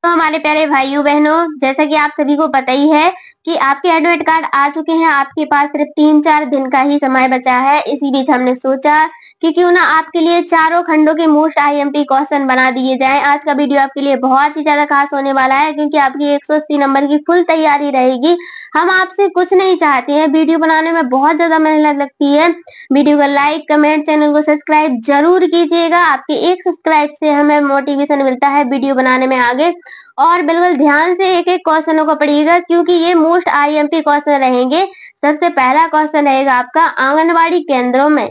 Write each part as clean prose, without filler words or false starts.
तो हमारे प्यारे भाइयों बहनों, जैसा कि आप सभी को पता ही है कि आपके एडमिट कार्ड आ चुके हैं। आपके पास सिर्फ 3-4 दिन का ही समय बचा है। इसी बीच हमने सोचा कि क्यों ना आपके लिए चारों खंडों के मोस्ट आईएमपी क्वेश्चन बना दिए जाएं। आज का वीडियो आपके लिए बहुत ही ज्यादा खास होने वाला है, क्योंकि आपकी 180 नंबर की फुल तैयारी रहेगी। हम आपसे कुछ नहीं चाहते हैं, वीडियो बनाने में बहुत ज्यादा मेहनत लगती है। वीडियो को लाइक, कमेंट, चैनल को सब्सक्राइब जरूर कीजिएगा। आपके एक सब्सक्राइब से हमें मोटिवेशन मिलता है वीडियो बनाने में आगे। और बिल्कुल ध्यान से एक-एक क्वेश्चनों को पढ़िएगा, क्योंकि ये मोस्ट आईएमपी क्वेश्चन रहेंगे। सबसे पहला क्वेश्चन रहेगा आपका, आंगनवाड़ी केंद्रों में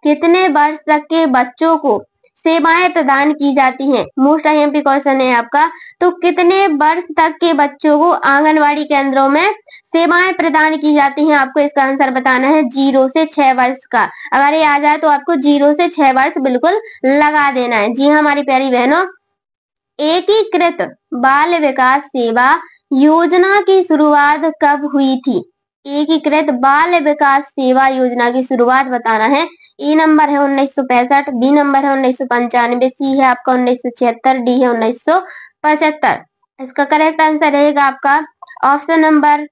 कितने वर्ष तक के बच्चों को सेवाएं प्रदान की जाती हैं? मोस्ट आईएमपी क्वेश्चन है आपका। तो कितने वर्ष तक के बच्चों को आंगनवाड़ी केंद्रों में सेवाएं प्रदान की जाती हैं? आपको इसका आंसर बताना है 0 से 6 वर्ष का। अगर ये आ जाए तो आपको 0 से 6 वर्ष बिल्कुल लगा देना है। जी हाँ हमारी प्यारी बहनों, एकीकृत बाल विकास सेवा योजना की शुरुआत कब हुई थी? एकीकृत बाल विकास सेवा योजना की शुरुआत बताना है। ए नंबर है 1965, बी नंबर है 1995, सी है आपका 1976, डी है 1975। इसका करेक्ट आंसर रहेगा आपका ऑप्शन नंबर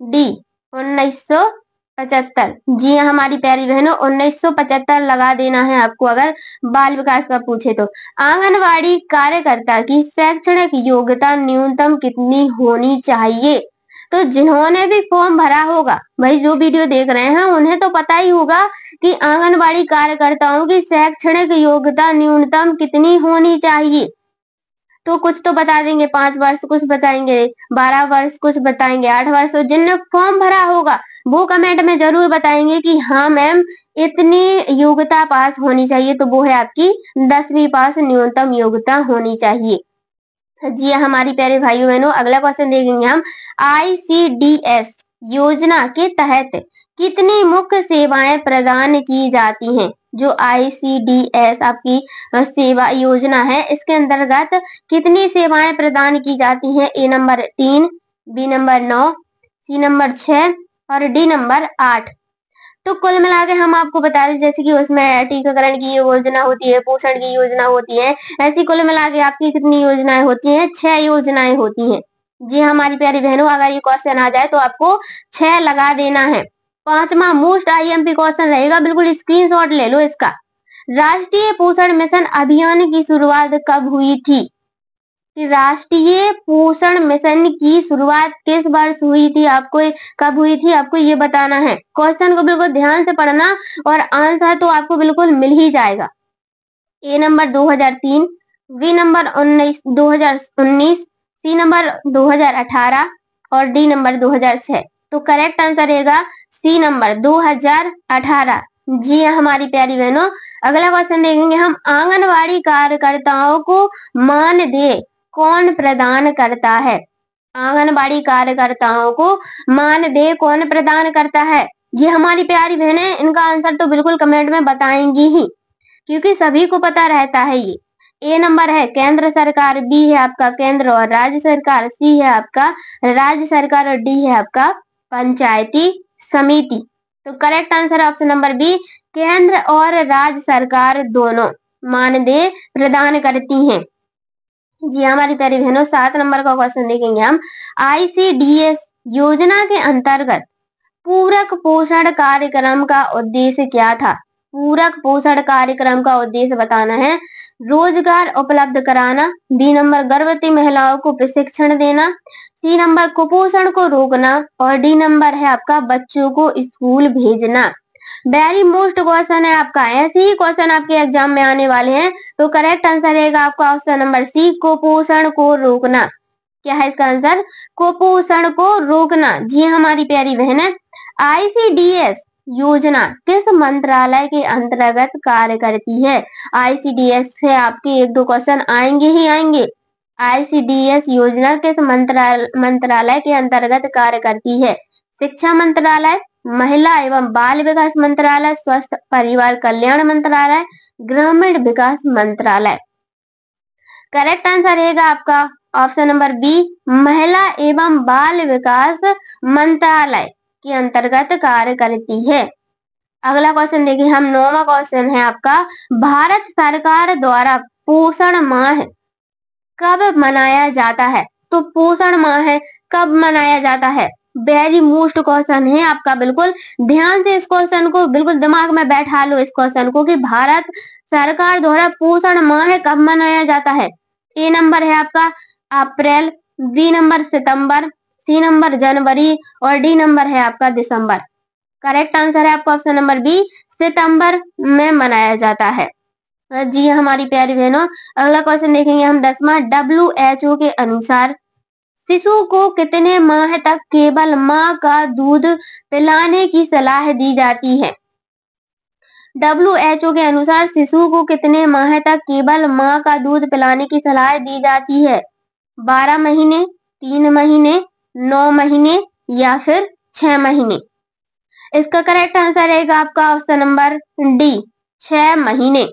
डी 1975। जी हाँ हमारी प्यारी बहनों, 1975 लगा देना है आपको अगर बाल विकास का पूछे तो। आंगनवाड़ी कार्यकर्ता की शैक्षणिक योग्यता न्यूनतम कितनी होनी चाहिए? तो जिन्होंने भी फॉर्म भरा होगा, भाई जो वीडियो देख रहे हैं उन्हें तो पता ही होगा कि आंगनवाड़ी कार्यकर्ताओं की शैक्षणिक योग्यता न्यूनतम कितनी होनी चाहिए। तो कुछ तो बता देंगे 5 वर्ष, कुछ बताएंगे 12 वर्ष, कुछ बताएंगे 8 वर्ष। तो जिनने फॉर्म भरा होगा वो कमेंट में जरूर बताएंगे कि हाँ मैम इतनी योग्यता पास होनी चाहिए। तो वो है आपकी 10वीं पास न्यूनतम योग्यता होनी चाहिए। जी हाँ हमारी प्यारे भाइयों बहनों, अगला क्वेश्चन देखेंगे हम। आईसीडीएस योजना के तहत कितनी मुख्य सेवाएं प्रदान की जाती हैं? जो आईसीडीएस आपकी सेवा योजना है, इसके अंतर्गत कितनी सेवाएं प्रदान की जाती हैं? A number 3, B number 9, C number 6 और डी नंबर 8। तो कुल मिला के हम आपको बता दें, जैसे कि उसमें टीकाकरण की योजना होती है, पोषण की योजना होती है, ऐसी कुल मिला के आपकी कितनी योजनाएं होती हैं? 6 योजनाएं होती हैं। जी हाँ हमारी प्यारी बहनों, अगर ये क्वेश्चन आ जाए तो आपको 6 लगा देना है। पांचवा मोस्ट आईएमपी क्वेश्चन रहेगा, बिल्कुल स्क्रीनशॉट ले लो इसका। राष्ट्रीय पोषण मिशन अभियान की शुरुआत कब हुई थी? कि राष्ट्रीय पोषण मिशन की शुरुआत किस वर्ष हुई थी? आपको कब हुई थी आपको ये बताना है। क्वेश्चन को बिल्कुल ध्यान से पढ़ना और आंसर तो आपको बिल्कुल मिल ही जाएगा। A number 2003, B number 2019, C number 2018 और डी नंबर 2006। तो करेक्ट आंसर रहेगा सी नंबर 2018। जी हाँ हमारी प्यारी बहनों, अगला क्वेश्चन देखेंगे हम। आंगनवाड़ी कार्यकर्ताओं को मानदेय कौन प्रदान करता है? आंगनबाड़ी कार्यकर्ताओं को मानदेय कौन प्रदान करता है? ये हमारी प्यारी बहनें इनका आंसर तो बिल्कुल कमेंट में बताएंगी ही, क्योंकि सभी को पता रहता है ये। ए नंबर है केंद्र सरकार, बी है आपका केंद्र और राज्य सरकार, सी है आपका राज्य सरकार और डी है आपका पंचायती समिति। तो correct answer option number B, केंद्र और राज्य सरकार दोनों मानदेय प्रदान करती हैं। जी हमारी प्यारी बहनों, 7 नंबर का क्वेश्चन देखेंगे हम। आईसीडीएस योजना के अंतर्गत पूरक पोषण कार्यक्रम का उद्देश्य क्या था? पूरक पोषण कार्यक्रम का उद्देश्य बताना है। रोजगार उपलब्ध कराना, बी नंबर गर्भवती महिलाओं को प्रशिक्षण देना, सी नंबर कुपोषण को रोकना और डी नंबर है आपका बच्चों को स्कूल भेजना। वेरी मोस्ट क्वेश्चन है आपका, ऐसे ही क्वेश्चन आपके एग्जाम में आने वाले हैं। तो करेक्ट आंसर रहेगा आपका ऑप्शन नंबर सी, कुपोषण को रोकना। क्या है इसका आंसर? कुपोषण को रोकना। जी हमारी प्यारी बहन है, आईसीडीएस योजना किस मंत्रालय के अंतर्गत कार्य करती है? आईसीडीएस से आपके 1-2 क्वेश्चन आएंगे ही आएंगे। आईसीडीएस योजना किस मंत्रालय के अंतर्गत कार्य करती है? शिक्षा मंत्रालय, महिला एवं बाल विकास मंत्रालय, स्वास्थ्य परिवार कल्याण मंत्रालय, ग्रामीण विकास मंत्रालय। करेक्ट आंसर रहेगा आपका ऑप्शन नंबर बी, महिला एवं बाल विकास मंत्रालय के अंतर्गत कार्य करती है। अगला क्वेश्चन देखिए हम, 9वां क्वेश्चन है आपका। भारत सरकार द्वारा पोषण माह कब मनाया जाता है? तो पोषण माह है, कब मनाया जाता है? वेरी मोस्ट क्वेश्चन है आपका, बिल्कुल ध्यान से इस क्वेश्चन को बिल्कुल दिमाग में बैठा लो इस क्वेश्चन को कि भारत सरकार द्वारा पोषण माह कब मनाया जाता है। ए नंबर है आपका अप्रैल, बी नंबर सितंबर, सी नंबर जनवरी और डी नंबर है आपका दिसंबर। करेक्ट आंसर है आपका ऑप्शन नंबर बी, सितंबर में मनाया जाता है। जी हमारी प्यारी बहनों, अगला क्वेश्चन देखेंगे हम 10वां। WHO के अनुसार शिशु को कितने माह तक केवल माँ का दूध पिलाने की सलाह दी जाती है? WHO के अनुसार शिशु को कितने माह तक केवल माँ का दूध पिलाने की सलाह दी जाती है? 12 महीने, 3 महीने, 9 महीने या फिर 6 महीने। इसका करेक्ट आंसर रहेगा आपका ऑप्शन नंबर डी, 6 महीने।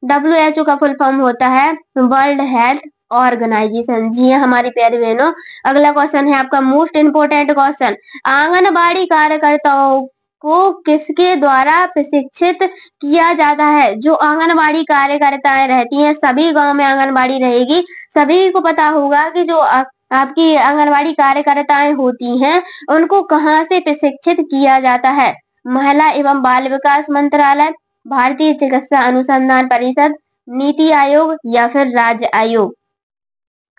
WHO का फुल फॉर्म होता है वर्ल्ड हेल्थ ऑर्गेनाइजेशन। जी हाँ हमारी प्यारी बहनों, अगला क्वेश्चन है आपका मोस्ट इंपोर्टेंट क्वेश्चन। आंगनबाड़ी कार्यकर्ताओं को किसके द्वारा प्रशिक्षित किया जाता है? जो आंगनबाड़ी कार्यकर्ताएं रहती हैं, सभी गांव में आंगनबाड़ी रहेगी, सभी को पता होगा कि जो आपकी आंगनबाड़ी कार्यकर्ताएं होती हैं उनको कहाँ से प्रशिक्षित किया जाता है? महिला एवं बाल विकास मंत्रालय, भारतीय चिकित्सा अनुसंधान परिषद, नीति आयोग या फिर राज्य आयोग।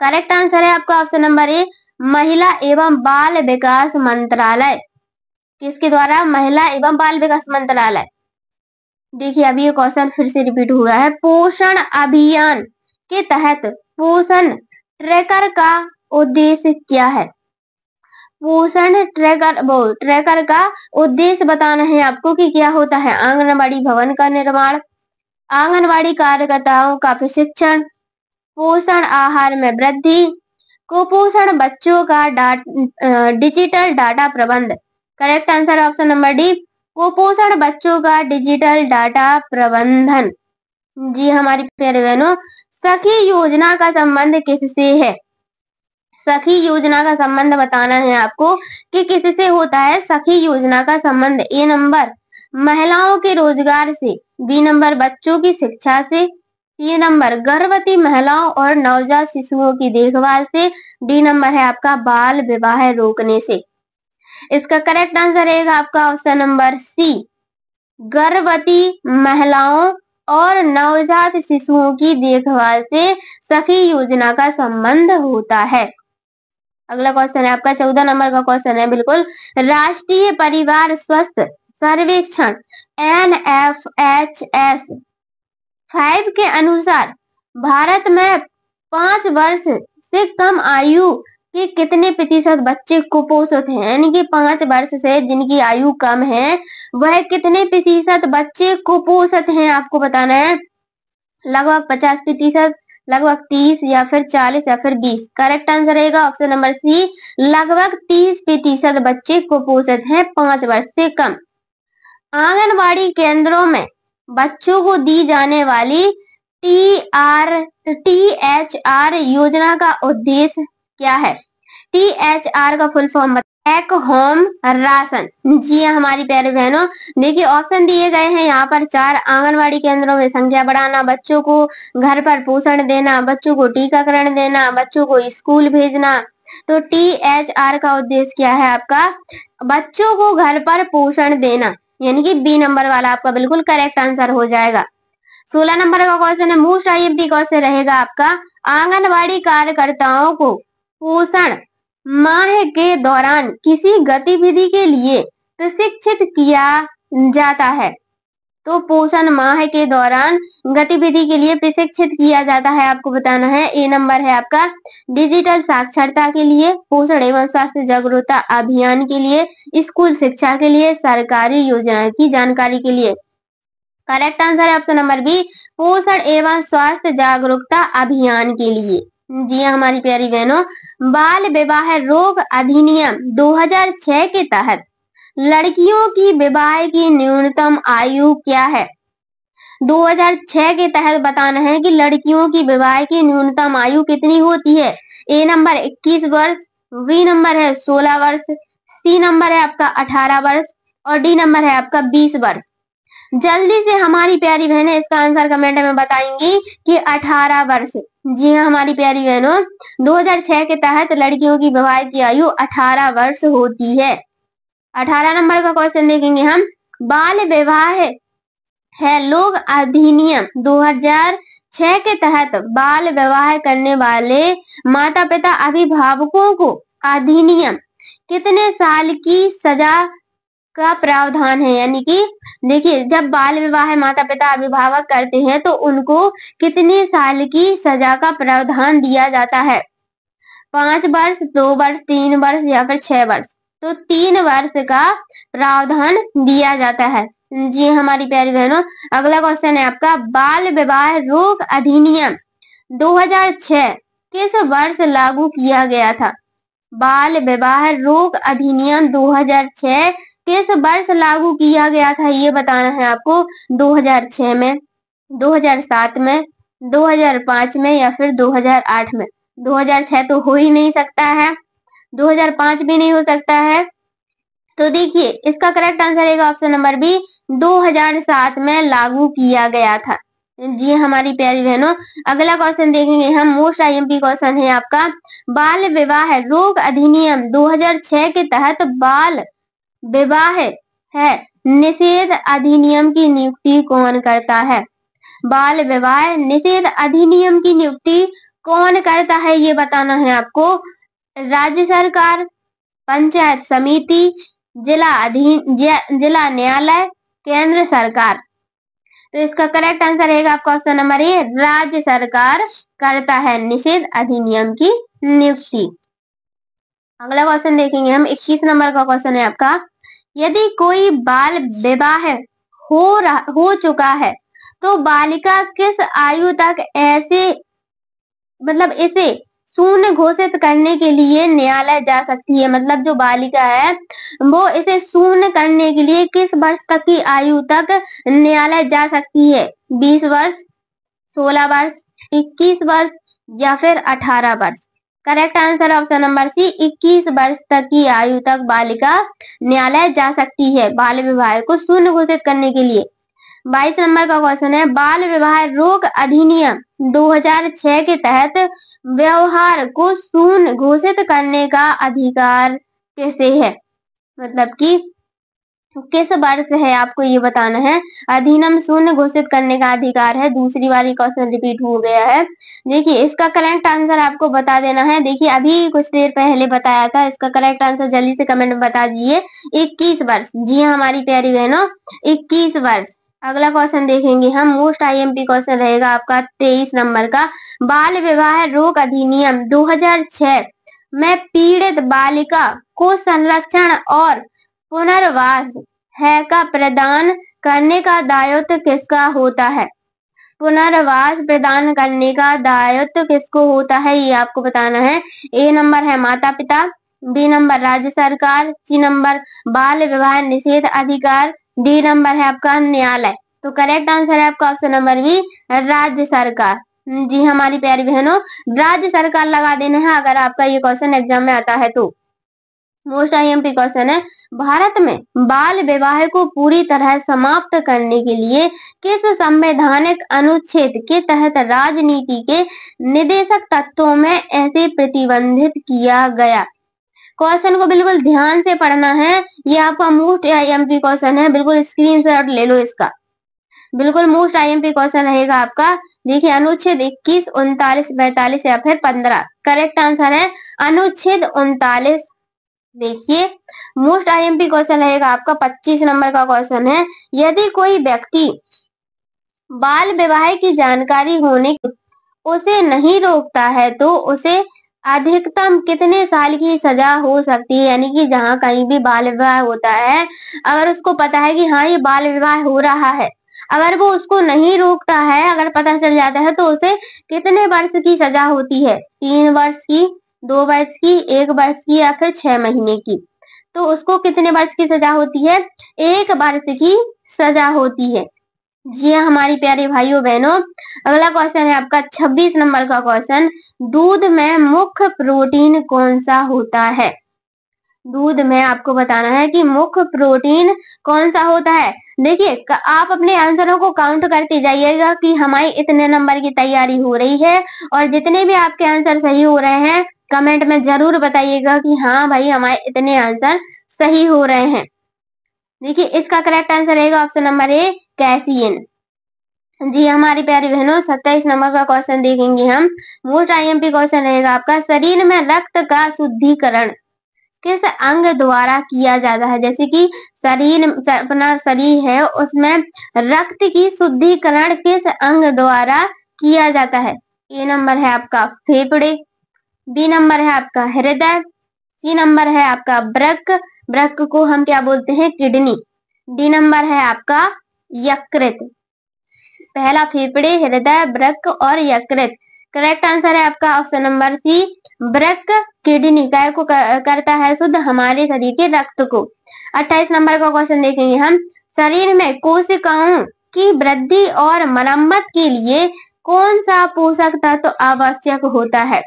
करेक्ट आंसर है आपका ऑप्शन नंबर ए, महिला एवं बाल विकास मंत्रालय। किसके द्वारा? महिला एवं बाल विकास मंत्रालय। देखिए अभी ये क्वेश्चन फिर से रिपीट हुआ है। पोषण अभियान के तहत पोषण ट्रैकर का उद्देश्य क्या है? पोषण ट्रैकर का उद्देश्य बताना है आपको कि क्या होता है। आंगनबाड़ी भवन का निर्माण, आंगनबाड़ी कार्यकर्ताओं का प्रशिक्षण, पोषण आहार में वृद्धि, कुपोषण बच्चों का डिजिटल डाटा प्रबंध। Correct answer option number D, कुपोषण बच्चों का डिजिटल डाटा प्रबंधन। जी हमारी प्यारे बहनों, सखी योजना का संबंध किससे है? सखी योजना का संबंध बताना है आपको कि किससे होता है सखी योजना का संबंध। ए नंबर महिलाओं के रोजगार से, बी नंबर बच्चों की शिक्षा से, सी नंबर गर्भवती महिलाओं और नवजात शिशुओं की देखभाल से, डी नंबर है आपका बाल विवाह रोकने से। इसका करेक्ट आंसर रहेगा आपका ऑप्शन नंबर सी, गर्भवती महिलाओं और नवजात शिशुओं की देखभाल से सखी योजना का संबंध होता है। अगला क्वेश्चन है आपका 14 नंबर का क्वेश्चन है बिल्कुल। राष्ट्रीय परिवार स्वास्थ्य सर्वेक्षण NFHS 5 के अनुसार भारत में 5 वर्ष से कम आयु के कितने प्रतिशत बच्चे कुपोषित हैं? यानी कि 5 वर्ष से जिनकी आयु कम है वह कितने प्रतिशत बच्चे कुपोषित हैं आपको बताना है। लगभग 50%, लगभग 30 या फिर 40 या फिर 20। करेक्ट आंसर रहेगा ऑप्शन नंबर सी, लगभग 30% बच्चे कुपोषित हैं 5 वर्ष से कम। आंगनबाड़ी केंद्रों में बच्चों को दी जाने वाली THR योजना का उद्देश्य क्या है? THR का full form take home ration. जी हाँ हमारी प्यारे बहनों, देखिए ऑप्शन दिए गए हैं यहाँ पर 4। आंगनबाड़ी केंद्रों में संख्या बढ़ाना, बच्चों को घर पर पोषण देना, बच्चों को टीकाकरण देना, बच्चों को स्कूल भेजना। तो THR का उद्देश्य क्या है आपका? बच्चों को घर पर पोषण देना, यानी कि बी नंबर वाला आपका बिल्कुल करेक्ट आंसर हो जाएगा। 16 नंबर का क्वेश्चन है, मोस्ट IMP क्वेश्चन रहेगा आपका। आंगनबाड़ी कार्यकर्ताओं को पोषण माह के दौरान किसी गतिविधि के लिए प्रशिक्षित किया जाता है? तो पोषण माह के दौरान गतिविधि के लिए प्रशिक्षित किया जाता है आपको बताना है। ए नंबर है आपका डिजिटल साक्षरता के लिए, पोषण एवं स्वास्थ्य जागरूकता अभियान के लिए, स्कूल शिक्षा के लिए, सरकारी योजना की जानकारी के लिए। करेक्ट आंसर है ऑप्शन नंबर बी, पोषण एवं स्वास्थ्य जागरूकता अभियान के लिए। जी हाँ हमारी प्यारी बहनों, बाल विवाह रोक अधिनियम 2006 के तहत लड़कियों की विवाह की न्यूनतम आयु क्या है? 2006 के तहत बताना है कि लड़कियों की विवाह की न्यूनतम आयु कितनी होती है। ए नंबर 21 वर्ष, बी नंबर है 16 वर्ष, सी नंबर है आपका 18 वर्ष और डी नंबर है आपका 20 वर्ष। जल्दी से हमारी प्यारी बहनें इसका आंसर कमेंट में बताएंगी कि 18 वर्ष। जी हाँ हमारी प्यारी बहनों, 2006 के तहत लड़कियों की विवाह की आयु 18 वर्ष होती है। 18 नंबर का क्वेश्चन देखेंगे हम। बाल विवाह है लोक अधिनियम 2006 के तहत बाल विवाह करने वाले माता पिता अभिभावकों को अधिनियम कितने साल की सजा का प्रावधान है? यानी कि देखिए, जब बाल विवाह माता पिता अभिभावक करते हैं तो उनको कितने साल की सजा का प्रावधान दिया जाता है? 5 वर्ष, 2 वर्ष, 3 वर्ष या फिर 6 वर्ष? तो 3 वर्ष का प्रावधान दिया जाता है। जी हमारी प्यारी बहनों, अगला क्वेश्चन है आपका। बाल विवाह रोक अधिनियम 2006 किस वर्ष लागू किया गया था? बाल विवाह रोक अधिनियम 2006 किस वर्ष लागू किया गया था, ये बताना है आपको। 2006 में, 2007 में, 2005 में या फिर 2008 में? 2006 तो हो ही नहीं सकता है, 2005 भी नहीं हो सकता है। तो देखिए, इसका करेक्ट आंसर है ऑप्शन नंबर बी, 2007 में लागू किया गया था। जी हमारी प्यारी बहनों, अगला क्वेश्चन देखेंगे हम। मोस्ट आईएमपी क्वेश्चन है आपका। बाल विवाह रोक अधिनियम 2006 के तहत बाल विवाह है निषेध अधिनियम की नियुक्ति कौन करता है? बाल विवाह निषेध अधिनियम की नियुक्ति कौन करता है, ये बताना है आपको। राज्य सरकार, पंचायत समिति, जिला न्यायालय, केंद्र सरकार? तो इसका करेक्ट आंसर रहेगा आपका ऑप्शन नंबर ए, राज्य सरकार करता है निषेध अधिनियम की नियुक्ति। अगला क्वेश्चन देखेंगे हम। 21 नंबर का क्वेश्चन है आपका। यदि कोई बाल विवाह हो चुका है तो बालिका किस आयु तक इसे शून्य घोषित करने के लिए न्यायालय जा सकती है? मतलब जो बालिका है वो इसे शून्य करने के लिए किस वर्ष तक की आयु तक न्यायालय जा सकती है? 20 वर्ष, 16 वर्ष, 21 वर्ष या फिर 18 वर्ष? Correct answer option number C, 21 वर्ष तक की आयु तक बालिका न्यायालय जा सकती है बाल विवाह को शून्य घोषित करने के लिए। 22 नंबर का क्वेश्चन है। बाल विवाह रोक अधिनियम 2006 के तहत व्यवहार को शून्य घोषित करने का अधिकार किसे है? मतलब कि किस वर्ष है, आपको ये बताना है। अधिनियम शून्य घोषित करने का अधिकार है। दूसरी बार क्वेश्चन रिपीट हो गया है। देखिए, इसका करेक्ट आंसर आपको बता देना है। देखिए, अभी कुछ देर पहले बताया था। इसका करेक्ट आंसर जल्दी से कमेंट में बता दीजिए। 21 वर्ष। जी हाँ हमारी प्यारी बहनों, 21 वर्ष। अगला क्वेश्चन देखेंगे हम। मोस्ट आईएमपी क्वेश्चन रहेगा आपका 23 नंबर का। बाल विवाह रोक अधिनियम 2006 में पीड़ित बालिका को संरक्षण और पुनर्वास है का प्रदान करने का दायित्व किसका होता है? पुनर्वास प्रदान करने का दायित्व किसको होता है, ये आपको बताना है। ए नंबर है माता पिता, बी नंबर राज्य सरकार, सी नंबर बाल विवाह निषेध अधिकार, डी नंबर है आपका न्यायालय। तो करेक्ट आंसर है आपका ऑप्शन नंबर बी, राज्य सरकार। जी हमारी प्यारी बहनों, राज्य सरकार लगा देना है अगर आपका ये क्वेश्चन एग्जाम में आता है तो। मोस्ट आईएमपी क्वेश्चन है। भारत में बाल विवाह को पूरी तरह समाप्त करने के लिए किस संवैधानिक अनुच्छेद के तहत राजनीति के निदेशक तत्वों में ऐसे प्रतिबंधित किया गया? क्वेश्चन को बिल्कुल ध्यान से पढ़ना है। ये आपका मोस्ट आईएमपी क्वेश्चन है, बिल्कुल स्क्रीनशॉट ले लो इसका। बिल्कुल मोस्ट आईएमपी क्वेश्चन रहेगा आपका। देखिए, अनुच्छेद 21, 39, 45 या फिर 15? करेक्ट आंसर है अनुच्छेद 39। देखिए, मोस्ट आईएमपी क्वेश्चन रहेगा आपका 25 नंबर का क्वेश्चन है। यदि कोई व्यक्ति बाल विवाह की जानकारी होने उसे नहीं रोकता है तो उसे अधिकतम कितने साल की सजा हो सकती है? यानी कि जहाँ कहीं भी बाल विवाह होता है, अगर उसको पता है कि हाँ ये बाल विवाह हो रहा है, अगर वो उसको नहीं रोकता है, अगर पता चल जाता है, तो उसे कितने वर्ष की सजा होती है? 3 वर्ष की, 2 वर्ष की, 1 वर्ष की या फिर 6 महीने की? तो उसको कितने वर्ष की सजा होती है? 1 वर्ष की सजा होती है। जी हाँ हमारी प्यारे भाइयों बहनों, अगला क्वेश्चन है आपका 26 नंबर का क्वेश्चन। दूध में मुख्य प्रोटीन कौन सा होता है? दूध में आपको बताना है कि मुख्य प्रोटीन कौन सा होता है। देखिए आप अपने आंसरों को काउंट करते जाइएगा कि हमारी इतने नंबर की तैयारी हो रही है, और जितने भी आपके आंसर सही हो रहे हैं कमेंट में जरूर बताइएगा कि हाँ भाई हमारे इतने आंसर सही हो रहे हैं। देखिए इसका करेक्ट आंसर रहेगा ऑप्शन नंबर ए, कैसियन। जी हमारी प्यारी बहनों 27 नंबर का क्वेश्चन देखेंगे हम। मोस्ट आईएमपी क्वेश्चन रहेगा आपका, शरीर में रक्त का शुद्धिकरण किस अंग द्वारा किया जाता है। जैसे कि अपना शरीर है उसमें रक्त की शुद्धिकरण किस अंग द्वारा किया जाता है। ए नंबर है आपका फेफड़े, बी नंबर है आपका हृदय, सी नंबर है आपका वृक्क, वृक्क को हम क्या बोलते हैं किडनी, डी नंबर है आपका यकृत। पहला फेफड़े, हृदय, वृक्क और यकृत। करेक्ट आंसर है आपका ऑप्शन नंबर सी, वृक्क किडनी काय को करता है शुद्ध, हमारे शरीर के रक्त को। 28 नंबर का क्वेश्चन देखेंगे हम। शरीर में कोशिकाओं की वृद्धि और मरम्मत के लिए कौन सा पोषक तत्व आवश्यक होता है।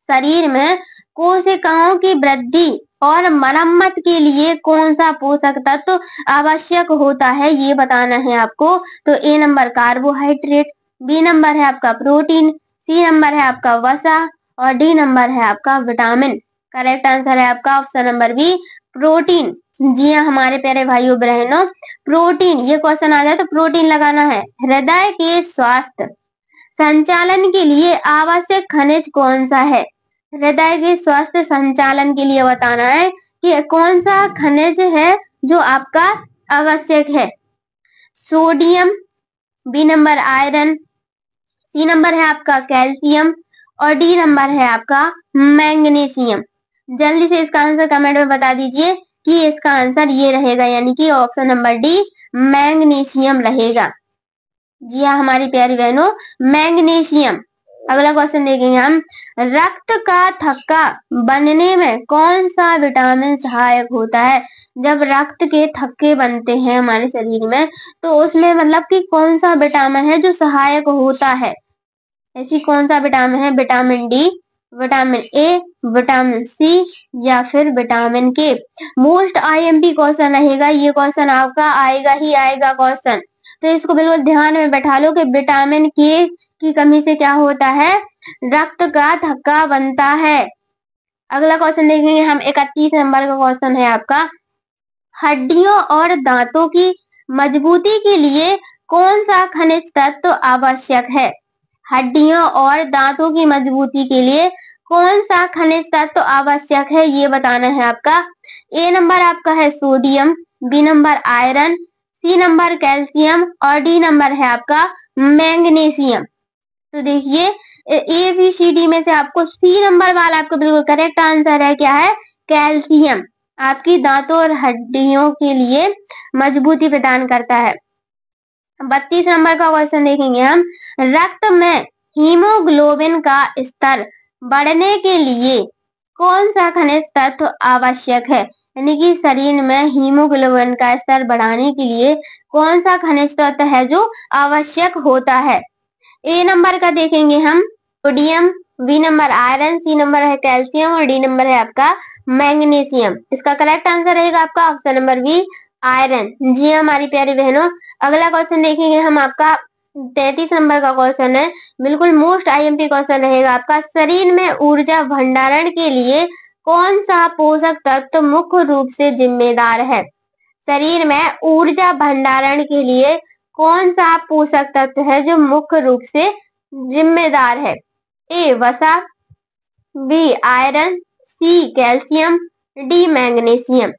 शरीर में कोशिकाओं की वृद्धि और मरम्मत के लिए कौन सा पोषक तत्व आवश्यक होता है ये बताना है आपको। तो ए नंबर कार्बोहाइड्रेट, बी नंबर है आपका प्रोटीन, सी नंबर है आपका वसा और डी नंबर है आपका विटामिन। करेक्ट आंसर है आपका ऑप्शन नंबर बी, प्रोटीन। जी हाँ हमारे प्यारे भाइयों बहनों, प्रोटीन ये क्वेश्चन आ जाए तो प्रोटीन लगाना है। हृदय के स्वास्थ्य संचालन के लिए आवश्यक खनिज कौन सा है। हृदय के स्वास्थ्य संचालन के लिए बताना है कि कौन सा खनिज है जो आपका आवश्यक है। Sodium, B number iron, C number है आपका कैल्शियम और डी नंबर है आपका मैग्नीशियम। जल्दी से इसका आंसर कमेंट में बता दीजिए कि इसका आंसर ये रहेगा, यानी कि ऑप्शन नंबर डी मैग्नीशियम रहेगा। जी हाँ हमारी प्यारी बहनों, मैग्नीशियम। अगला क्वेश्चन देखेंगे हम। रक्त का थक्का बनने में कौन सा विटामिन सहायक होता है। जब रक्त के थक्के बनते हैं हमारे शरीर में तो उसमें मतलब कि कौन सा विटामिन है जो सहायक होता है। ऐसी कौन सा विटामिन है, vitamin D, vitamin A, vitamin C या फिर विटामिन के। मोस्ट आईएमपी क्वेश्चन रहेगा ये, क्वेश्चन आपका आएगा ही आएगा क्वेश्चन, तो इसको बिल्कुल ध्यान में बैठा लो कि विटामिन के की कमी से क्या होता है, रक्त का थक्का बनता है। अगला क्वेश्चन देखेंगे हम। 31 नंबर का क्वेश्चन है आपका, हड्डियों और दांतों की मजबूती के लिए कौन सा खनिज तत्व आवश्यक है। हड्डियों और दांतों की मजबूती के लिए कौन सा खनिज तत्व आवश्यक है ये बताना है आपका। ए नंबर आपका है sodium, B number iron, C number calcium और डी नंबर है आपका मैग्नीशियम। तो देखिए ए बी सी डी में से आपको सी नंबर वाला आपको बिल्कुल करेक्ट आंसर है, क्या है, कैल्शियम। आपकी दांतों और हड्डियों के लिए मजबूती प्रदान करता है। 32 नंबर का क्वेश्चन देखेंगे हम। रक्त में हीमोग्लोबिन का स्तर बढ़ने के लिए कौन सा खनिज तत्व आवश्यक है। यानी कि शरीर में हीमोग्लोबिन का स्तर बढ़ाने के लिए कौन सा खनिज तत्व है जो आवश्यक होता है। ए नंबर का देखेंगे हम sodium, B number iron, C number है कैल्शियम और डी नंबर है आपका मैग्नीशियम। इसका करेक्ट आंसर रहेगा आपका ऑप्शन नंबर बी, आयरन। जी हमारी प्यारी बहनों, अगला क्वेश्चन देखेंगे हम आपका 33 नंबर का क्वेश्चन है, बिल्कुल मोस्ट आईएमपी क्वेश्चन रहेगा आपका। शरीर में ऊर्जा भंडारण के लिए कौन सा पोषक तत्व मुख्य रूप से जिम्मेदार है। शरीर में ऊर्जा भंडारण के लिए कौन सा पोषक तत्व है जो मुख्य रूप से जिम्मेदार है। ए वसा, B iron, C calcium, D magnesium.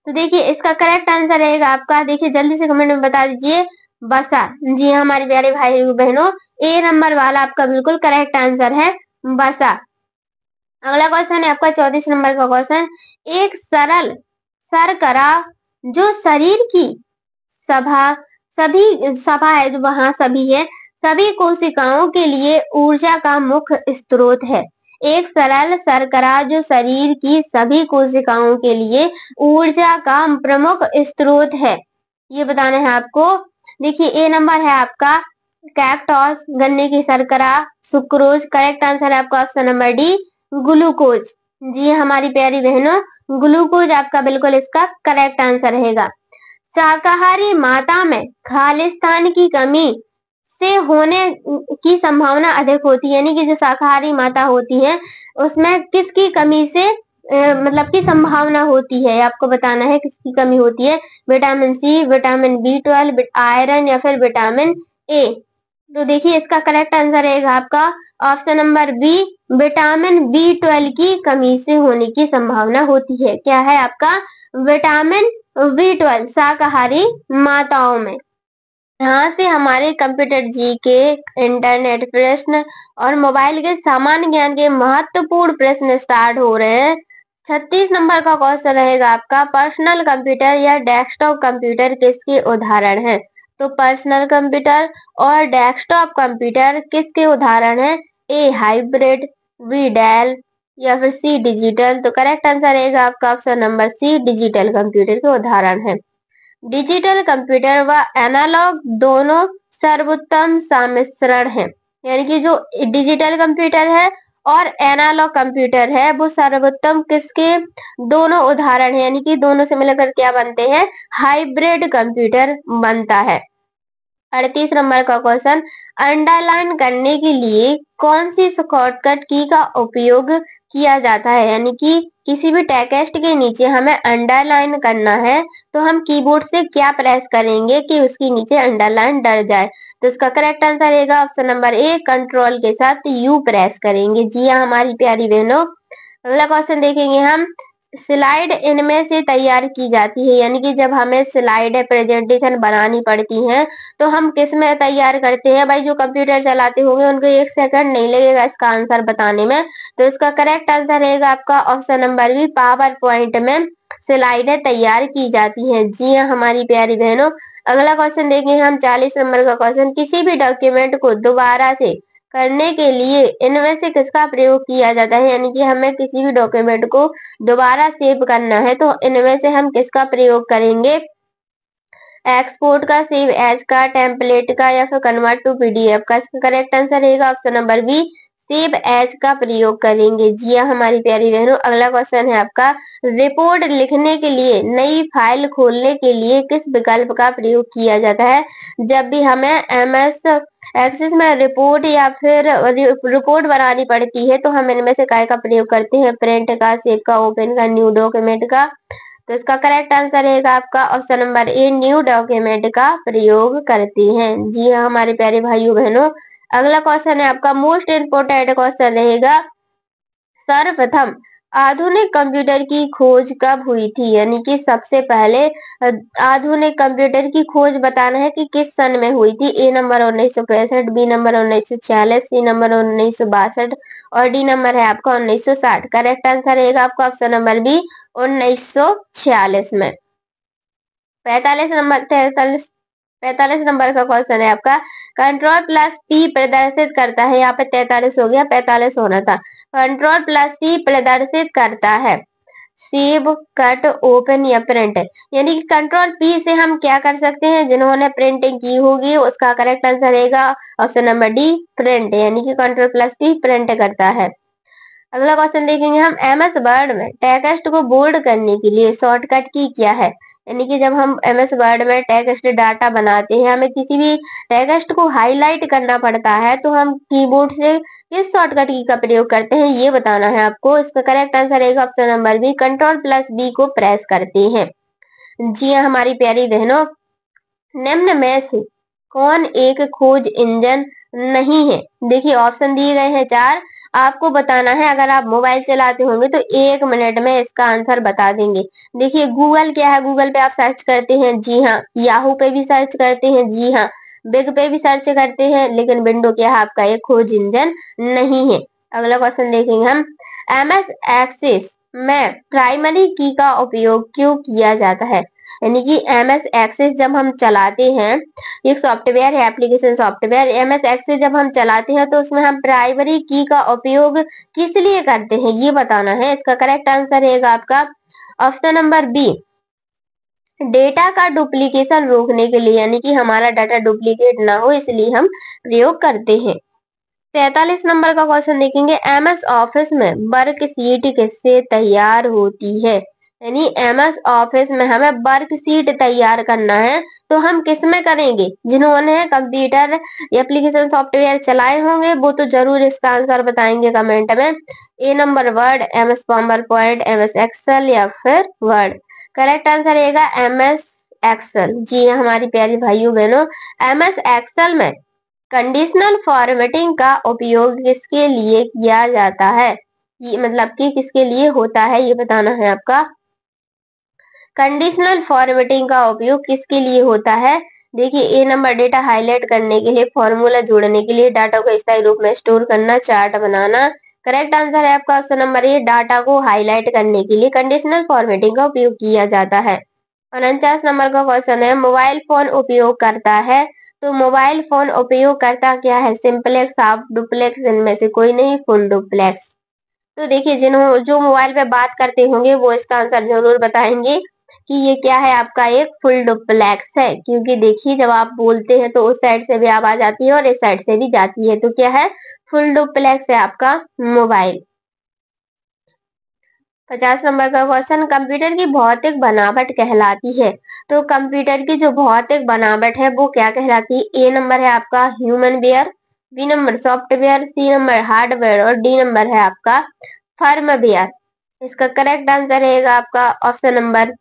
तो देखिए इसका करेक्ट आंसर रहेगा आपका, देखिए जल्दी से कमेंट में बता दीजिए, वसा। जी हाँ हमारे प्यारे भाई बहनों, ए नंबर वाला आपका बिल्कुल करेक्ट आंसर है वसा। अगला क्वेश्चन है आपका 34 नंबर का क्वेश्चन। एक सरल शर्करा जो शरीर की सभा है जो वहां सभी है, सभी कोशिकाओं के लिए ऊर्जा का मुख्य स्रोत है। एक सरल शर्करा जो शरीर की सभी कोशिकाओं के लिए ऊर्जा का प्रमुख स्रोत है, ये बताना है आपको। देखिए ए नंबर है आपका कैक्टॉस, गन्ने की शर्करा, सुक्रोज। करेक्ट आंसर है आपका ऑप्शन नंबर डी, ग्लूकोज। जी हमारी प्यारी बहनों, ग्लूकोज आपका बिल्कुल इसका करेक्ट आंसर रहेगा। शाकाहारी माता में खालिस्तान की कमी से होने की संभावना अधिक होती है, यानी कि जो शाकाहारी माता होती है उसमें किसकी कमी से मतलब की संभावना होती है, आपको बताना है किसकी कमी होती है। Vitamin C, vitamin B12, iron या फिर विटामिन ए। तो देखिए इसका करेक्ट आंसर रहेगा आपका option number B, vitamin B12 की कमी से होने की संभावना होती है। क्या है आपका विटामिन B12 शाकाहारी माताओं में। यहाँ से हमारे कंप्यूटर जी के, इंटरनेट प्रश्न और मोबाइल के सामान्य ज्ञान के महत्वपूर्ण प्रश्न स्टार्ट हो रहे हैं। 36 नंबर का क्वेश्चन रहेगा आपका, पर्सनल कंप्यूटर या डेस्कटॉप कंप्यूटर किसके उदाहरण हैं। तो पर्सनल कंप्यूटर और डेस्कटॉप कंप्यूटर किसके उदाहरण हैं। ए हाइब्रिड, बी डेल या फिर सी डिजिटल। तो करेक्ट आंसर रहेगा आपका option number C, digital computer के उदाहरण है। डिजिटल कंप्यूटर व एनालॉग दोनों सर्वोत्तम सम्मिश्रण है, यानी कि जो डिजिटल कंप्यूटर है और एनालॉग कंप्यूटर है वो सर्वोत्तम किसके दोनों उदाहरण है, यानी कि दोनों से मिलकर क्या बनते हैं, हाइब्रिड कंप्यूटर बनता है। 38 नंबर का क्वेश्चन, अंडरलाइन करने के लिए कौन सी शॉर्टकट की का उपयोग किया जाता है, यानी कि किसी भी टेक्स्ट के नीचे हमें अंडरलाइन करना है तो हम कीबोर्ड से क्या प्रेस करेंगे कि उसके नीचे अंडरलाइन डर जाए। तो इसका करेक्ट आंसर रहेगा ऑप्शन नंबर ए, कंट्रोल के साथ यू प्रेस करेंगे। जी हाँ हमारी प्यारी बहनों, अगला क्वेश्चन देखेंगे हम, स्लाइड इनमें से तैयार की जाती है, यानी कि जब हमें स्लाइड प्रेजेंटेशन बनानी पड़ती हैं तो हम किस में तैयार करते हैं। भाई जो कंप्यूटर चलाते होंगे उनको 1 सेकंड नहीं लगेगा इसका आंसर बताने में। तो इसका करेक्ट आंसर रहेगा आपका option number B, power point में स्लाइडें तैयार की जाती हैं। जी हाँ हमारी प्यारी बहनों, अगला क्वेश्चन देखेंगे हम 40 नंबर का क्वेश्चन, किसी भी डॉक्यूमेंट को दोबारा से करने के लिए इनमें से किसका प्रयोग किया जाता है, यानी कि हमें किसी भी डॉक्यूमेंट को दोबारा सेव करना है तो इनमें से हम किसका प्रयोग करेंगे, एक्सपोर्ट का, सेव एज का, टेम्पलेट का या फिर कन्वर्ट टू PDF का। इसका करेक्ट आंसर रहेगा option number B, save as का प्रयोग करेंगे। जी हाँ हमारी प्यारी बहनों, अगला क्वेश्चन है आपका, रिपोर्ट लिखने के लिए नई फाइल खोलने के लिए किस विकल्प का प्रयोग किया जाता है। जब भी हमें MS एक्सेस में रिपोर्ट या फिर रिपोर्ट बनानी पड़ती है तो हम इनमें से काय का प्रयोग करते हैं, प्रिंट का, सेव का, ओपन का, न्यू डॉक्यूमेंट का। तो इसका करेक्ट आंसर रहेगा आपका option number A, new document का प्रयोग करती हैं। जी हाँ हमारे प्यारे भाइयों बहनों, अगला क्वेश्चन है आपका मोस्ट इम्पोर्टेंट क्वेश्चन रहेगा, सर्वप्रथम आधुनिक कंप्यूटर की खोज कब हुई थी, यानी कि सबसे पहले आधुनिक कंप्यूटर की खोज बताना है कि किस सन में हुई थी। A number 1965, B number 1946, C number 1962 और डी नंबर है आपका 1960। करेक्ट आंसर रहेगा आपका ऑप्शन नंबर बी, 1946 में। 45 नंबर का क्वेश्चन है आपका, कंट्रोल+P प्रदर्शित करता है, यहाँ पे 43 हो गया, 45 होना था। कंट्रोल+P प्रदर्शित करता है सेव, कट, ओपन या प्रिंट, यानी कि कंट्रोल P से हम क्या कर सकते हैं, जिन्होंने प्रिंटिंग की होगी उसका करेक्ट आंसर रहेगा ऑप्शन नंबर डी, प्रिंट, यानी कि कंट्रोल+P प्रिंट करता है। अगला क्वेश्चन देखेंगे हम, MS वर्ड में टेक्स्ट को बोल्ड करने के लिए शॉर्टकट की क्या है, यानी कि जब हम MS वर्ड में टेक्स्ट डाटा बनाते हैं हमें किसी भी टेक्स्ट को हाईलाइट करना पड़ता है तो हम कीबोर्ड से किस शॉर्टकट की का प्रयोग करते हैं ये बताना है आपको। इसका करेक्ट आंसर रहेगा ऑप्शन नंबर बी, कंट्रोल+B को प्रेस करते हैं। जी हाँ हमारी प्यारी बहनों, निम्न में से कौन एक खोज इंजन नहीं है। देखिए ऑप्शन दिए गए हैं 4, आपको बताना है। अगर आप मोबाइल चलाते होंगे तो 1 मिनट में इसका आंसर बता देंगे। देखिए गूगल क्या है, गूगल पे आप सर्च करते हैं, जी हाँ, याहू पे भी सर्च करते हैं, जी हाँ, बिग पे भी सर्च करते हैं, लेकिन विंडो क्या है आपका, एक खोज इंजन नहीं है। अगला क्वेश्चन देखेंगे हम, MS एक्सेस में प्राइमरी की का उपयोग क्यों किया जाता है, यानी कि MS एक्सेस जब हम चलाते हैं, एक सॉफ्टवेयर है, एप्लीकेशन सॉफ्टवेयर, MS एक्सेस जब हम चलाते हैं तो उसमें हम प्राइमरी की का उपयोग किस लिए करते हैं ये बताना है। इसका करेक्ट आंसर रहेगा आपका ऑप्शन नंबर बी, डेटा का डुप्लीकेशन रोकने के लिए, यानी कि हमारा डाटा डुप्लीकेट ना हो इसलिए हम प्रयोग करते हैं। 43 नंबर का क्वेश्चन देखेंगे, MS ऑफिस में वर्कशीट किससे तैयार होती है, यानी एमएस ऑफिस में हमें वर्कशीट तैयार करना है तो हम किस में करेंगे? जिन्होंने कंप्यूटर एप्लीकेशन सॉफ्टवेयर चलाए होंगे वो तो जरूर इसका आंसर बताएंगे कमेंट में। A number word, MS PowerPoint, MS Excel या फिर वर्ड। करेक्ट आंसर रहेगा एमएस एक्सेल। जी हाँ हमारी प्यारी भाइयों बहनों, एमएस एक्सेल में कंडीशनल फॉर्मेटिंग का उपयोग किसके लिए किया जाता है? ये मतलब कि किसके लिए होता है ये बताना है आपका। कंडीशनल फॉर्मेटिंग का उपयोग किसके लिए होता है? देखिए ए नंबर डेटा हाईलाइट करने के लिए, फॉर्मूला जोड़ने के लिए, डाटा को स्थायी रूप में स्टोर करना, चार्ट बनाना। करेक्ट आंसर है आपका ऑप्शन नंबर ए, डाटा को हाईलाइट करने के लिए कंडीशनल फॉर्मेटिंग का उपयोग किया जाता है। 49 नंबर का क्वेश्चन है, मोबाइल फोन उपयोग करता है तो मोबाइल फोन उपयोग करता क्या है? सिंपलेक्स, हाफ डुप्लेक्स, इनमें से कोई नहीं, फुल डुप्लेक्स। तो देखिए जिन्हों जो मोबाइल पे बात करते होंगे वो इसका आंसर जरूर बताएंगे कि ये क्या है आपका, एक फुल डुप्लेक्स है। क्योंकि देखिए जब आप बोलते हैं तो उस साइड से भी आवाज आती है और इस साइड से भी जाती है, तो क्या है, फुल डुप्लेक्स है आपका मोबाइल। 50 नंबर का क्वेश्चन, कंप्यूटर की भौतिक बनावट कहलाती है तो कंप्यूटर की जो भौतिक बनावट है वो क्या कहलाती है? ए नंबर है आपका human ware, B number software, C number hardware और डी नंबर है आपका फर्मवेयर। इसका करेक्ट आंसर रहेगा आपका ऑप्शन नंबर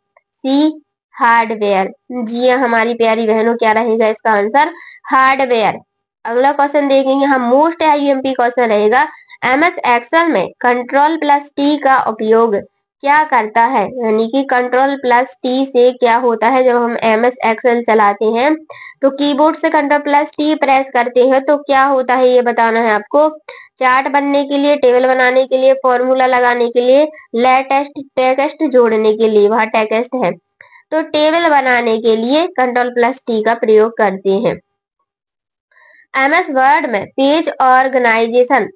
सी, हार्डवेयर। जी हाँ हमारी प्यारी बहनों, क्या रहेगा इसका आंसर? हार्डवेयर। अगला क्वेश्चन देखेंगे हम, मोस्ट आईएमपी क्वेश्चन रहेगा, एमएस एक्सेल में कंट्रोल प्लस टी का उपयोग क्या करता है? यानी कि कंट्रोल प्लस टी से क्या होता है? जब हम एमएस एक्सेल चलाते हैं तो कीबोर्ड से कंट्रोल प्लस टी प्रेस करते हैं तो क्या होता है ये बताना है आपको। चार्ट बनने के लिए, टेबल बनाने के लिए, फॉर्मूला लगाने के लिए, लेटेस्ट टेक्स्ट जोड़ने के लिए, वहां टेक्स्ट है तो टेबल बनाने के लिए कंट्रोल प्लस टी का प्रयोग करते हैं। एमएस वर्ड में पेज ऑर्गेनाइजेशन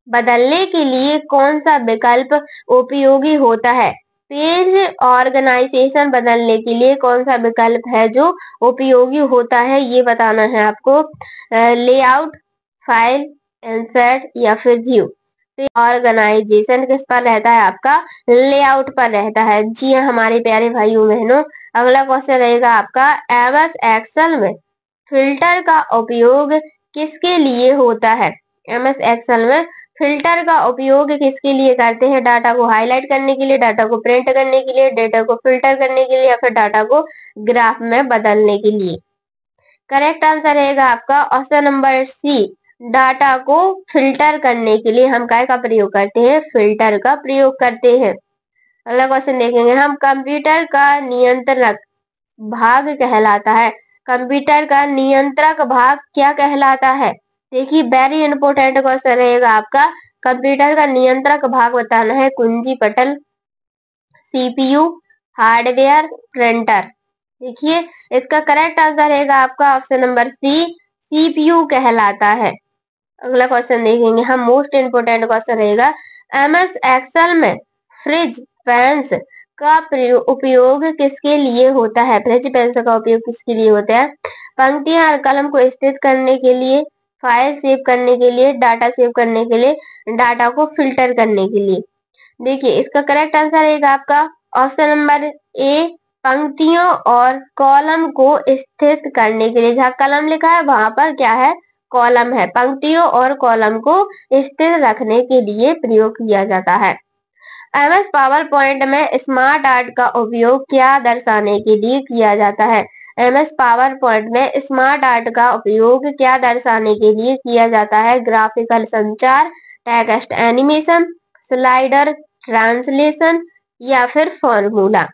बदलने के लिए कौन सा विकल्प उपयोगी होता है? पेज ऑर्गेनाइजेशन बदलने के लिए कौन सा विकल्प है जो उपयोगी होता है ये बताना है आपको। लेआउट, फाइल, इंसर्ट या फिर व्यू। पेज ऑर्गेनाइजेशन किस पर रहता है आपका? लेआउट पर रहता है। जी हाँ हमारे प्यारे भाइयों बहनों, अगला क्वेश्चन रहेगा आपका, एमएस एक्सेल में फिल्टर का उपयोग किसके लिए होता है? एमएस एक्सेल में फिल्टर का उपयोग किसके लिए करते हैं? डाटा को हाईलाइट करने के लिए, डाटा को प्रिंट करने के लिए, डाटा को फिल्टर करने के लिए या फिर डाटा को ग्राफ में बदलने के लिए। करेक्ट आंसर रहेगा आपका ऑप्शन नंबर सी, डाटा को फिल्टर करने के लिए हम काय का प्रयोग करते हैं? फिल्टर का प्रयोग करते हैं। अगला क्वेश्चन देखेंगे हम, कंप्यूटर का नियंत्रक भाग कहलाता है। कंप्यूटर का नियंत्रक भाग क्या कहलाता है? देखिए वेरी इंपोर्टेंट क्वेश्चन रहेगा आपका, कंप्यूटर का नियंत्रक भाग बताना है। कुंजी पटल, सीपीयू, हार्डवेयर, प्रिंटर। देखिए इसका करेक्ट आंसर रहेगा आपका ऑप्शन नंबर सी, सीपीयू कहलाता है। अगला क्वेश्चन देखेंगे हम, मोस्ट इंपोर्टेंट क्वेश्चन रहेगा, एमएस एक्सेल में फ्रिज फैंस का उपयोग किसके लिए होता है? फ्रिज पेंस का उपयोग किसके लिए होता है? पंक्तियां और कलम को स्थित करने के लिए, फाइल सेव करने के लिए, डाटा सेव करने के लिए, डाटा को फिल्टर करने के लिए। देखिए इसका करेक्ट आंसर रहेगा आपका ऑप्शन नंबर ए, पंक्तियों और कॉलम को स्थित करने के लिए। जहाँ कलम लिखा है वहां पर क्या है? कॉलम है। पंक्तियों और कॉलम को स्थिर रखने के लिए प्रयोग किया जाता है। एमएस पावर पॉइंट में स्मार्ट आर्ट का उपयोग क्या दर्शाने के लिए किया जाता है? एमएस पावर पॉइंट में स्मार्ट आर्ट का उपयोग क्या दर्शाने के लिए किया जाता है? ग्राफिकल संचार, टेक्स्ट एनिमेशन, स्लाइडर, ट्रांसलेशन या फिर फॉर्मूला।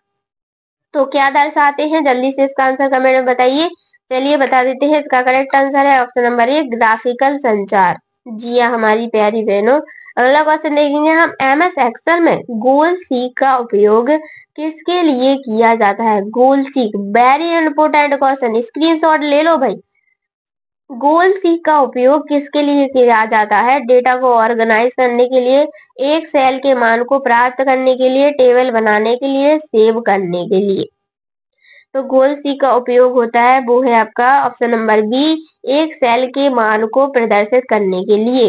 तो क्या दर्शाते हैं? जल्दी से इसका आंसर कमेंट में बताइए। चलिए बता देते हैं, इसका करेक्ट आंसर है ऑप्शन नंबर ए, ग्राफिकल संचार। जी हाँ हमारी प्यारी बहनों, अगला क्वेश्चन देखेंगे हम, एमएस एक्सेल में गोल सीक का उपयोग किसके लिए किया जाता है? Goal seek very important question, screenshot ले लो भाई। गोल सीक का उपयोग किसके लिए किया जाता है? डेटा को ऑर्गेनाइज करने के लिए, एक सेल के मान को प्राप्त करने के लिए, टेबल बनाने के लिए, सेव करने के लिए। तो गोल सी का उपयोग होता है वो है आपका ऑप्शन नंबर बी, एक सेल के मान को प्रदर्शित करने के लिए।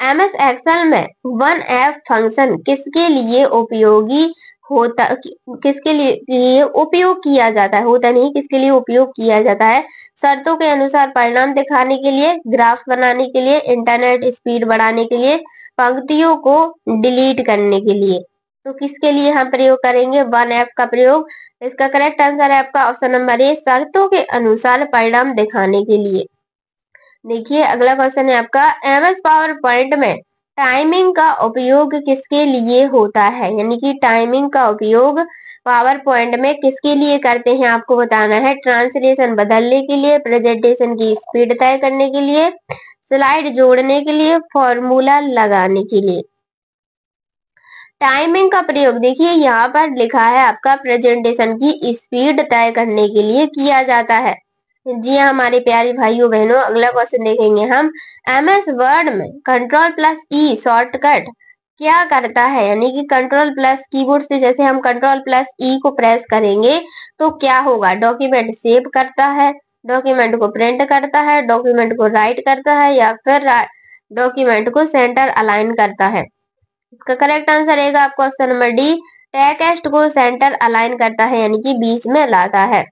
एमएस एक्सेल में वन ऐप फंक्शन किसके लिए उपयोगी होता किसके लिए उपयोग किया जाता है, होता नहीं, किसके लिए उपयोग किया जाता है? शर्तों के अनुसार परिणाम दिखाने के लिए, ग्राफ बनाने के लिए, इंटरनेट स्पीड बढ़ाने के लिए, पंक्तियों को डिलीट करने के लिए। तो किसके लिए हम प्रयोग करेंगे वन ऐप का प्रयोग? इसका करेक्ट आंसर है आपका ऑप्शन नंबर ए, शर्तों के अनुसार परिणाम दिखाने के लिए। देखिए अगला क्वेश्चन है आपका, एमएस पावर पॉइंट में टाइमिंग का उपयोग किसके लिए होता है? यानी कि टाइमिंग का उपयोग पावर पॉइंट में किसके लिए करते हैं आपको बताना है। ट्रांसलेशन बदलने के लिए, प्रेजेंटेशन की स्पीड तय करने के लिए, स्लाइड जोड़ने के लिए, फॉर्मूला लगाने के लिए। टाइमिंग का प्रयोग देखिए यहाँ पर लिखा है आपका प्रेजेंटेशन की स्पीड तय करने के लिए किया जाता है। जी हाँ हमारे प्यारे भाइयों बहनों, अगला क्वेश्चन देखेंगे हम, एमएस वर्ड में कंट्रोल प्लस ई शॉर्टकट क्या करता है? यानी कि कंट्रोल प्लस कीबोर्ड से जैसे हम कंट्रोल प्लस ई को प्रेस करेंगे तो क्या होगा? डॉक्यूमेंट सेव करता है, डॉक्यूमेंट को प्रिंट करता है, डॉक्यूमेंट को राइट करता है, या फिर डॉक्यूमेंट को सेंटर अलाइन करता है। इसका करेक्ट आंसर रहेगा आपको ऑप्शन नंबर डी, टेक्स्ट को सेंटर अलाइन करता है, यानी कि बीच में लाता है।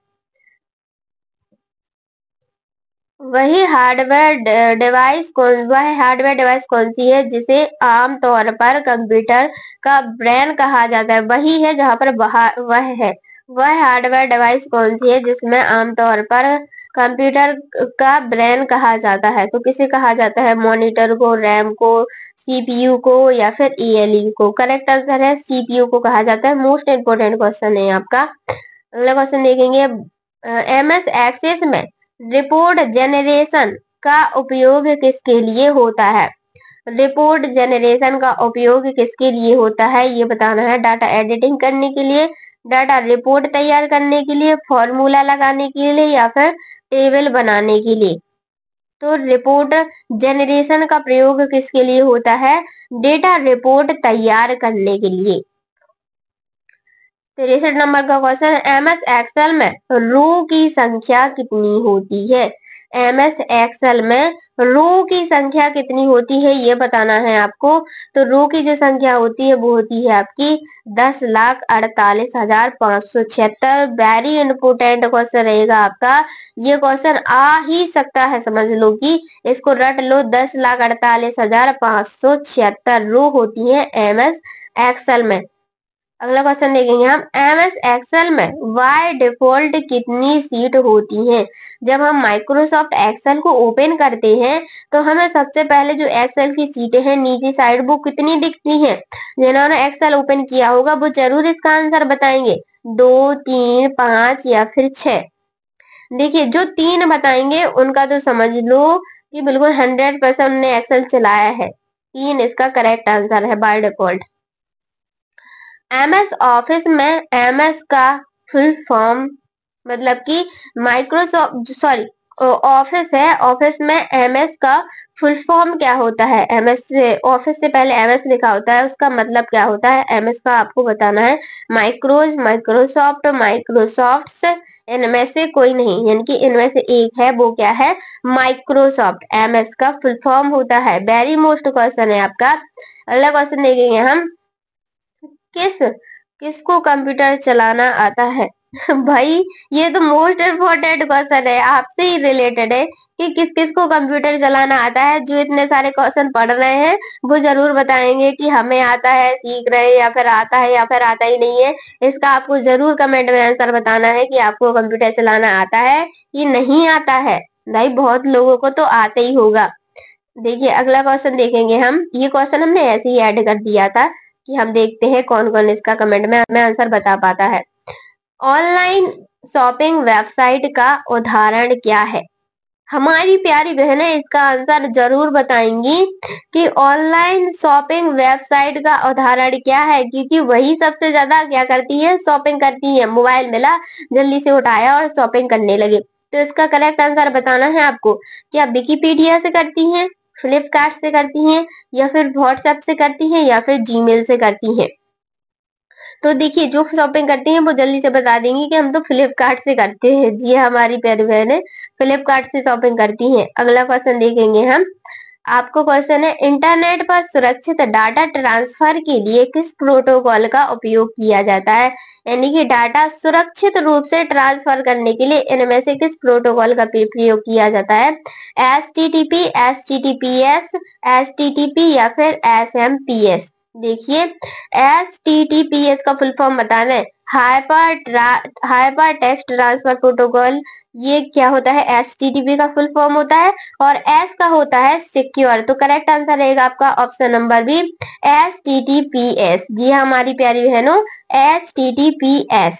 वह हार्डवेयर डिवाइस कौन सी है जिसे आमतौर पर कंप्यूटर का ब्रेन कहा जाता है? वही है जहां पर वह है। वह हार्डवेयर डिवाइस कौन सी है जिसमें आमतौर पर कंप्यूटर का ब्रेन कहा जाता है? तो किसे कहा जाता है? मॉनिटर को, रैम को, सीपीयू को, या फिर ईएलयू को? करेक्ट आंसर है सीपीयू को कहा जाता है। मोस्ट इंपोर्टेंट क्वेश्चन है आपका। अगला क्वेश्चन देखेंगे, एमएस एक्सेस में रिपोर्ट जनरेशन का उपयोग किसके लिए होता है? रिपोर्ट जनरेशन का उपयोग किसके लिए होता है ये बताना है। डाटा एडिटिंग करने के लिए, डाटा रिपोर्ट तैयार करने के लिए, फॉर्मूला लगाने के लिए, या फिर टेबल बनाने के लिए? तो रिपोर्ट जनरेशन का प्रयोग किसके लिए होता है? डेटा रिपोर्ट तैयार करने के लिए। 63 नंबर का क्वेश्चन, एमएस एक्सेल में रो की संख्या कितनी होती है? एमएस एक्सेल में रो की संख्या कितनी होती है ये बताना है आपको। तो रो की जो संख्या होती है वो होती है आपकी 10,48,576। वेरी इंपोर्टेंट क्वेश्चन रहेगा आपका। ये क्वेश्चन आ ही सकता है, समझ लो कि इसको रट लो। 10,48,576 रो होती है एमएस एक्सेल में। अगला क्वेश्चन देखेंगे हम, एमएस एक्सेल में बाय डिफॉल्ट कितनी सीट होती हैं? जब हम माइक्रोसॉफ्ट एक्सेल को ओपन करते हैं तो हमें सबसे पहले जो एक्सेल की सीटें हैं नीचे साइड वो कितनी दिखती हैं? जिन्होंने एक्सेल ओपन किया होगा वो जरूर इसका आंसर बताएंगे। 2, 3, 5 या फिर 6। देखिए जो 3 बताएंगे उनका तो समझ लो कि बिल्कुल 100% उन्होंने एक्सेल चलाया है। 3 इसका करेक्ट आंसर है बाय डिफॉल्ट। एमएस ऑफिस में एमएस का फुल फॉर्म मतलब कि माइक्रोसॉफ्ट सॉरी ऑफिस है, ऑफिस में एमएस का फुल फॉर्म क्या होता है? एमएस से ऑफिस से पहले एमएस लिखा होता है, उसका मतलब क्या होता है? एमएस का आपको बताना है माइक्रोज, माइक्रोसॉफ्ट, माइक्रोसॉफ्ट्स, इनमें से कोई नहीं, यानी कि इनमें से एक है, वो क्या है? माइक्रोसॉफ्ट एमएस का फुल फॉर्म होता है। वेरी मोस्ट क्वेश्चन है आपका। अगला क्वेश्चन देखेंगे हम, किस किसको कंप्यूटर चलाना आता है? भाई ये तो मोस्ट इम्पोर्टेंट क्वेश्चन है, आपसे ही रिलेटेड है कि किस किस को कंप्यूटर चलाना आता है। जो इतने सारे क्वेश्चन पढ़ रहे हैं वो जरूर बताएंगे कि हमें आता है, सीख रहे हैं, या फिर आता है, या फिर आता ही नहीं है। इसका आपको जरूर कमेंट में आंसर बताना है कि आपको कंप्यूटर चलाना आता है कि नहीं आता है। भाई बहुत लोगों को तो आते ही होगा। देखिए अगला क्वेश्चन देखेंगे हम, ये क्वेश्चन हमने ऐसे ही ऐड कर दिया था कि हम देखते हैं कौन कौन इसका कमेंट में हमें आंसर बता पाता है। ऑनलाइन शॉपिंग वेबसाइट का उदाहरण क्या है? हमारी प्यारी बहनें इसका आंसर जरूर बताएंगी कि ऑनलाइन शॉपिंग वेबसाइट का उदाहरण क्या है, क्योंकि वही सबसे ज्यादा क्या करती है? शॉपिंग करती है। मोबाइल मिला, जल्दी से उठाया और शॉपिंग करने लगे। तो इसका करेक्ट आंसर बताना है आपको। क्या विकिपीडिया से करती हैं, फ्लिपकार्ट से करती हैं, या फिर व्हाट्सएप से करती हैं, या फिर जीमेल से करती हैं? तो देखिए जो शॉपिंग करती हैं वो जल्दी से बता देंगी कि हम तो फ्लिपकार्ट से करते हैं। जी हाँ, हमारी प्यारी बहनें फ्लिपकार्ट से शॉपिंग करती हैं। अगला क्वेश्चन देखेंगे हम, आपको क्वेश्चन है, इंटरनेट पर सुरक्षित डाटा ट्रांसफर के लिए किस प्रोटोकॉल का उपयोग किया जाता है? यानी कि डाटा सुरक्षित रूप से ट्रांसफर करने के लिए इनमें से किस प्रोटोकॉल का प्रयोग किया जाता है? HTTP, HTTPS, HTTP या फिर SMPS? देखिए, HTTPS का फुल फॉर्म बता दें, हाइपर टेक्स्ट ट्रांसफर प्रोटोकॉल। ये क्या होता है? HTTP का फुल फॉर्म होता है, और S का होता है सिक्योर। तो करेक्ट आंसर रहेगा आपका ऑप्शन नंबर बी, HTTPS। जी हाँ हमारी प्यारी बहनों, HTTPS।